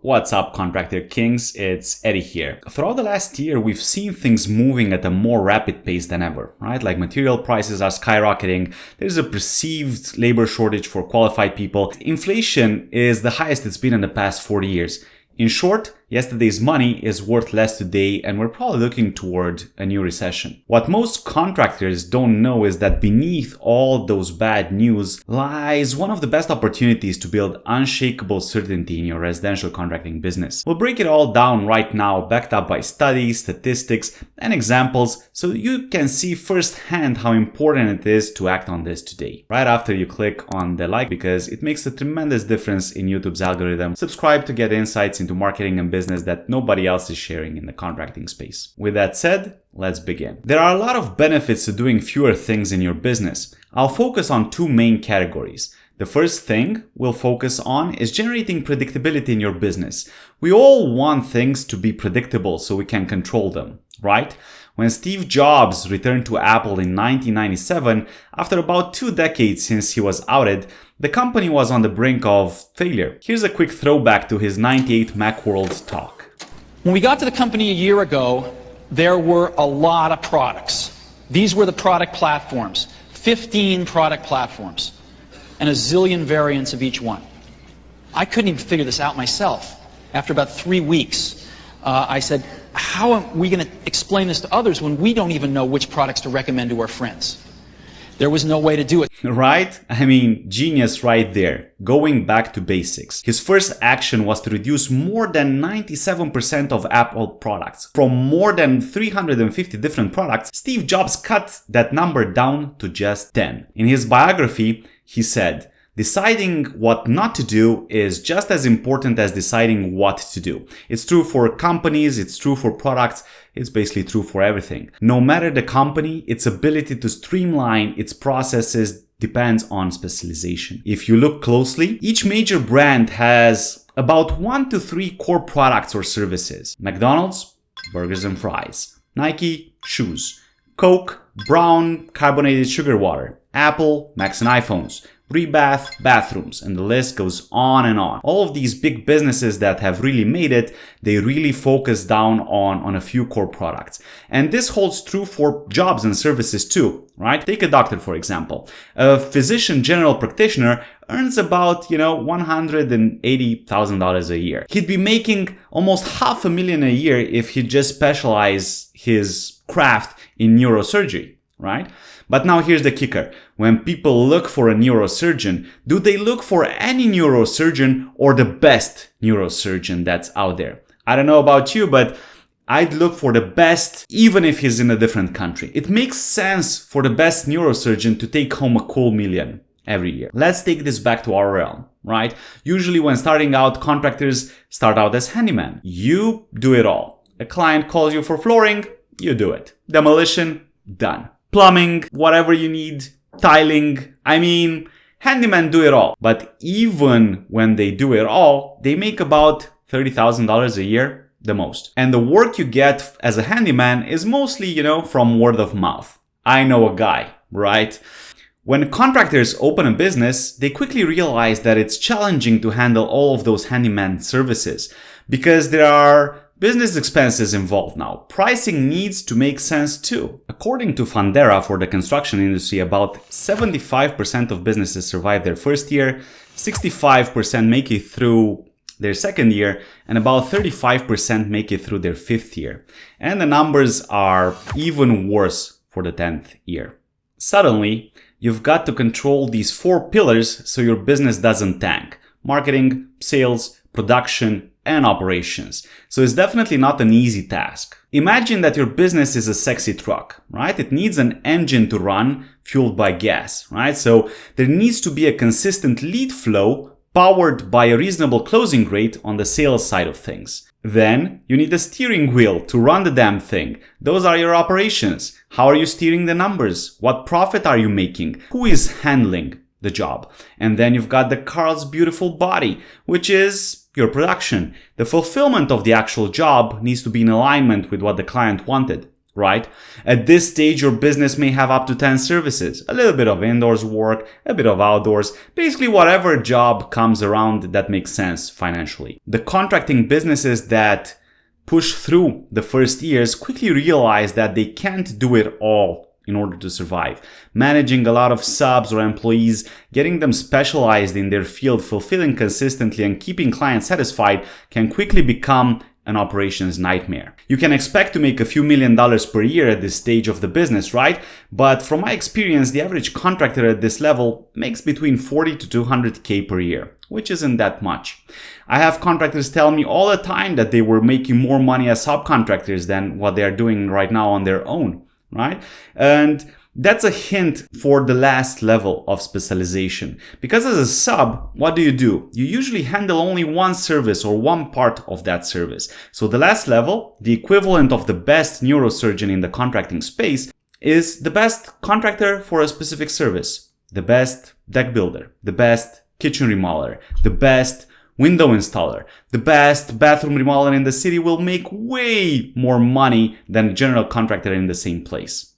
What's up, Contractor Kings? It's Eddie here. Throughout the last year, we've seen things moving at a more rapid pace than ever, right? Like material prices are skyrocketing. There's a perceived labor shortage for qualified people. Inflation is the highest it's been in the past 40 years. In short, yesterday's money is worth less today, and we're probably looking toward a new recession. What most contractors don't know is that beneath all those bad news lies one of the best opportunities to build unshakable certainty in your residential contracting business. We'll break it all down right now, backed up by studies, statistics, and examples, so you can see firsthand how important it is to act on this today. Right after you click on the like, because it makes a tremendous difference in YouTube's algorithm. Subscribe to get insights into marketing and business that nobody else is sharing in the contracting space. With that said, let's begin. There are a lot of benefits to doing fewer things in your business. I'll focus on two main categories. The first thing we'll focus on is generating predictability in your business. We all want things to be predictable so we can control them, right? When Steve Jobs returned to Apple in 1997, after about 2 decades since he was outed, the company was on the brink of failure. Here's a quick throwback to his 98 Macworld talk. When we got to the company a year ago, there were a lot of products. These were the product platforms, 15 product platforms, and a zillion variants of each one. I couldn't even figure this out myself. After about 3 weeks, I said, how are we going to explain this to others when we don't even know which products to recommend to our friends? There was no way to do it. Right? I mean, genius right there. Going back to basics. His first action was to reduce more than 97% of Apple products. From more than 350 different products, Steve Jobs cut that number down to just 10. In his biography, he said, "Deciding what not to do is just as important as deciding what to do. It's true for companies, it's true for products, it's basically true for everything. No matter the company, its ability to streamline its processes depends on specialization." If you look closely, each major brand has about 1 to 3 core products or services. McDonald's, burgers and fries. Nike, shoes. Coke, brown carbonated sugar water. Apple, Macs and iPhones. Rebath, bathrooms, and the list goes on and on. All of these big businesses that have really made it, they really focus down on a few core products. And this holds true for jobs and services too, right? Take a doctor, for example. A Physician General Practitioner earns about, $180,000 a year. He'd be making almost $500,000 a year if he just specialized his craft in neurosurgery, right? But now here's the kicker. When people look for a neurosurgeon, do they look for any neurosurgeon or the best neurosurgeon that's out there? I don't know about you, but I'd look for the best even if he's in a different country. It makes sense for the best neurosurgeon to take home a cool million every year. Let's take this back to our realm, right? Usually when starting out, contractors start out as handyman. You do it all. A client calls you for flooring, you do it. Demolition, done. Plumbing, whatever you need, tiling, handymen do it all. But even when they do it all, they make about $30,000 a year, the most. And the work you get as a handyman is mostly, from word of mouth. I know a guy, right? When contractors open a business, they quickly realize that it's challenging to handle all of those handyman services because there are business expenses involved now. Pricing needs to make sense too. According to Fundera for the construction industry, about 75% of businesses survive their first year, 65% make it through their second year, and about 35% make it through their 5th year. And the numbers are even worse for the 10th year. Suddenly, you've got to control these 4 pillars so your business doesn't tank. Marketing, sales, production, and operations. So it's definitely not an easy task. Imagine that your business is a sexy truck, right? It needs an engine to run fueled by gas, right? So there needs to be a consistent lead flow powered by a reasonable closing rate on the sales side of things. Then you need a steering wheel to run the damn thing. Those are your operations. How are you steering the numbers? What profit are you making? Who is handling the job? And then you've got the car's beautiful body, which is your production. The fulfillment of the actual job needs to be in alignment with what the client wanted. right? At this stage, your business may have up to 10 services, a little bit of indoors work, a bit of outdoors, basically whatever job comes around that makes sense financially. The contracting businesses that push through the first years quickly realize that they can't do it all in order to survive. Managing a lot of subs or employees, getting them specialized in their field, fulfilling consistently and keeping clients satisfied can quickly become an operations nightmare. You can expect to make a few $1,000,000 per year at this stage of the business, right? But from my experience, the average contractor at this level makes between 40 to 200K per year, which isn't that much. I have contractors tell me all the time that they were making more money as subcontractors than what they are doing right now on their own, right? And that's a hint for the last level of specialization. Because as a sub, what do? You usually handle only one service or one part of that service. So the last level, the equivalent of the best neurosurgeon in the contracting space, is the best contractor for a specific service, the best deck builder, the best kitchen remodeler, the best window installer, the best bathroom remodeler in the city will make way more money than a general contractor in the same place.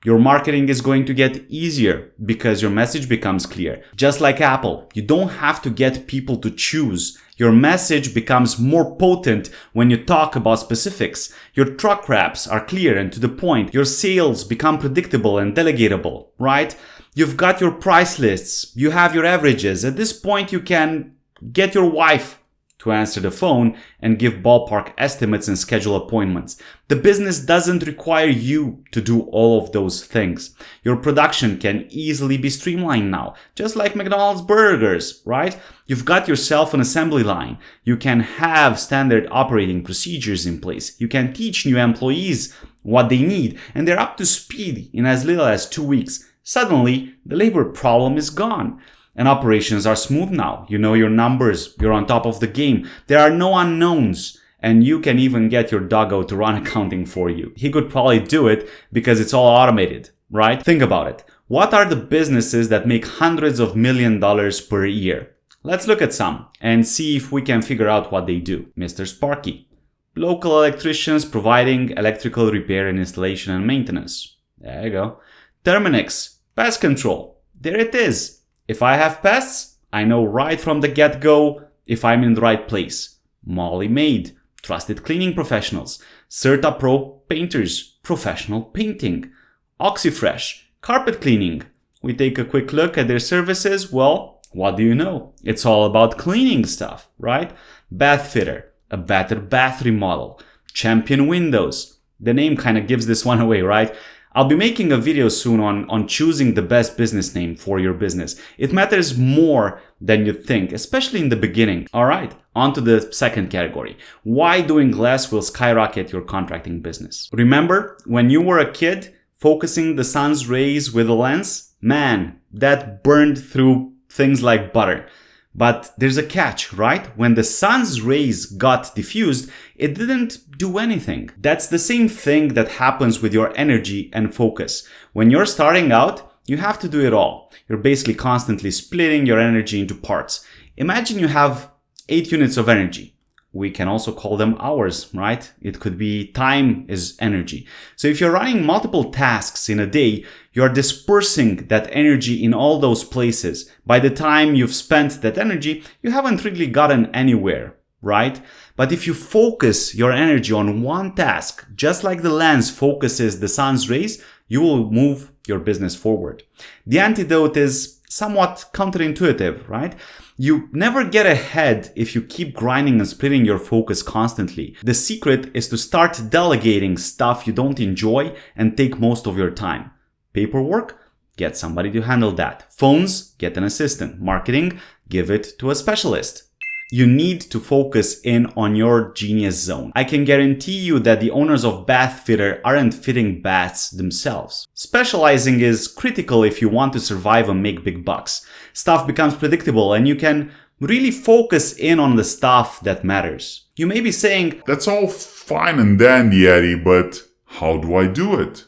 Your marketing is going to get easier because your message becomes clear. Just like Apple, you don't have to get people to choose. Your message becomes more potent when you talk about specifics. Your truck wraps are clear and to the point. Your sales become predictable and delegatable, right? You've got your price lists. You have your averages. At this point, you can get your wife to answer the phone and give ballpark estimates and schedule appointments. The business doesn't require you to do all of those things. Your production can easily be streamlined now, just like McDonald's burgers, right? You've got yourself an assembly line. You can have standard operating procedures in place. You can teach new employees what they need, and they're up to speed in as little as 2 weeks. Suddenly, the labor problem is gone. And operations are smooth now. You know your numbers. You're on top of the game. There are no unknowns. And you can even get your doggo to run accounting for you. He could probably do it because it's all automated, right? Think about it. What are the businesses that make hundreds of $1,000,000 per year? Let's look at some and see if we can figure out what they do. Mr. Sparky. Local electricians providing electrical repair and installation and maintenance. There you go. Terminix. Pest control. There it is. If I have pests, I know right from the get-go if I'm in the right place. Molly Maid, trusted cleaning professionals. Certa Pro painters, professional painting. Oxyfresh, carpet cleaning. We take a quick look at their services. Well, what do you know? It's all about cleaning stuff, right? Bath fitter, a better bath remodel. Champion Windows. The name kind of gives this one away, right? I'll be making a video soon on choosing the best business name for your business. It matters more than you think, especially in the beginning. All right, on to the second category. Why doing less will skyrocket your contracting business. Remember when you were a kid focusing the sun's rays with a lens? Man, that burned through things like butter. But there's a catch, right? When the sun's rays got diffused, it didn't do anything. That's the same thing that happens with your energy and focus. When you're starting out, you have to do it all. You're basically constantly splitting your energy into parts. Imagine you have 8 units of energy. We can also call them hours, right? It could be time is energy. So if you're running multiple tasks in a day, you're dispersing that energy in all those places. By the time you've spent that energy, you haven't really gotten anywhere, right? But if you focus your energy on one task, just like the lens focuses the sun's rays, you will move your business forward. The antidote is somewhat counterintuitive, right? You never get ahead if you keep grinding and splitting your focus constantly. The secret is to start delegating stuff you don't enjoy and take most of your time. Paperwork? Get somebody to handle that. Phones? Get an assistant. Marketing? Give it to a specialist. You need to focus in on your genius zone. I can guarantee you that the owners of bath fitter aren't fitting baths themselves. Specializing is critical if you want to survive and make big bucks. Stuff becomes predictable and you can really focus in on the stuff that matters. You may be saying, "That's all fine and dandy, Eddie, but how do I do it?"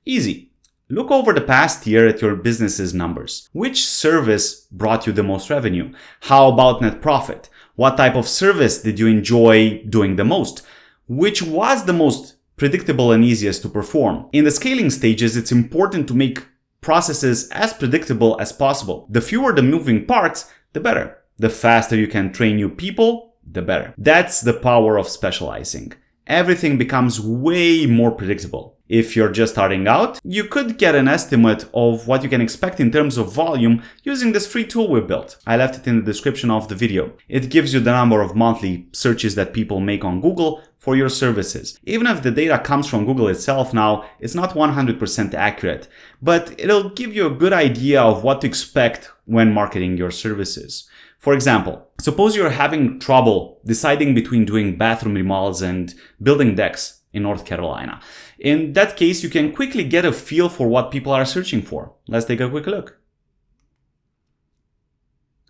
Easy. Look over the past year at your business's numbers. Which service brought you the most revenue? How about net profit? What type of service did you enjoy doing the most? Which was the most predictable and easiest to perform. In the scaling stages, it's important to make processes as predictable as possible. The fewer the moving parts, the better. The faster you can train new people, the better. That's the power of specializing. Everything becomes way more predictable. If you're just starting out, you could get an estimate of what you can expect in terms of volume using this free tool we built. I left it in the description of the video. It gives you the number of monthly searches that people make on Google for your services. Even if the data comes from Google itself now, it's not 100% accurate, but it'll give you a good idea of what to expect when marketing your services. For example, suppose you're having trouble deciding between doing bathroom remodels and building decks in North Carolina. In that case, you can quickly get a feel for what people are searching for. Let's take a quick look.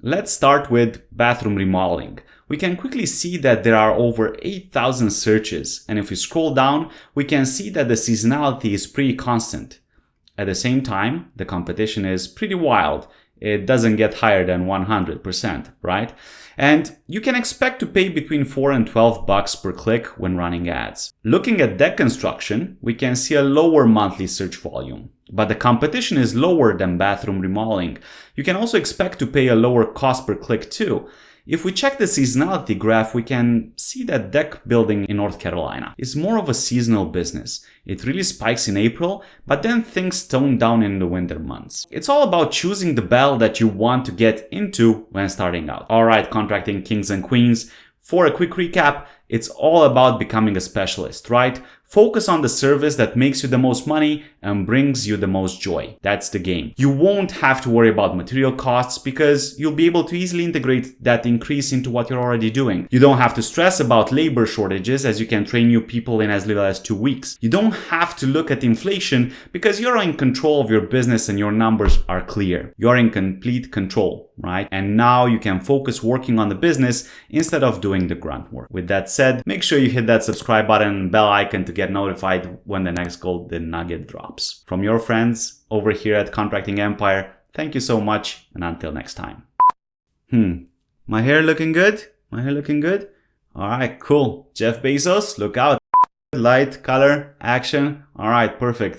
Let's start with bathroom remodeling. We can quickly see that there are over 8,000 searches, and if we scroll down, we can see that the seasonality is pretty constant. At the same time, the competition is pretty wild. It doesn't get higher than 100%, right? And you can expect to pay between $4 and $12 per click when running ads. Looking at deck construction, we can see a lower monthly search volume, but the competition is lower than bathroom remodeling. You can also expect to pay a lower cost per click too. If we check the seasonality graph, we can see that deck building in North Carolina is more of a seasonal business. It really spikes in April, but then things tone down in the winter months. It's all about choosing the battle that you want to get into when starting out. Alright, contracting kings and queens. For a quick recap, it's all about becoming a specialist, right? Focus on the service that makes you the most money and brings you the most joy. That's the game. You won't have to worry about material costs because you'll be able to easily integrate that increase into what you're already doing. You don't have to stress about labor shortages as you can train new people in as little as 2 weeks. You don't have to look at inflation because you're in control of your business and your numbers are clear. You're in complete control, right? And now you can focus working on the business instead of doing the grunt work. With that said, make sure you hit that subscribe button and bell icon to get notified when the next golden nugget drops. From your friends over here at Contracting Empire, thank you so much, and until next time. My hair looking good? My hair looking good? Alright, cool. Jeff Bezos, look out. Light, color, action. Alright, perfect.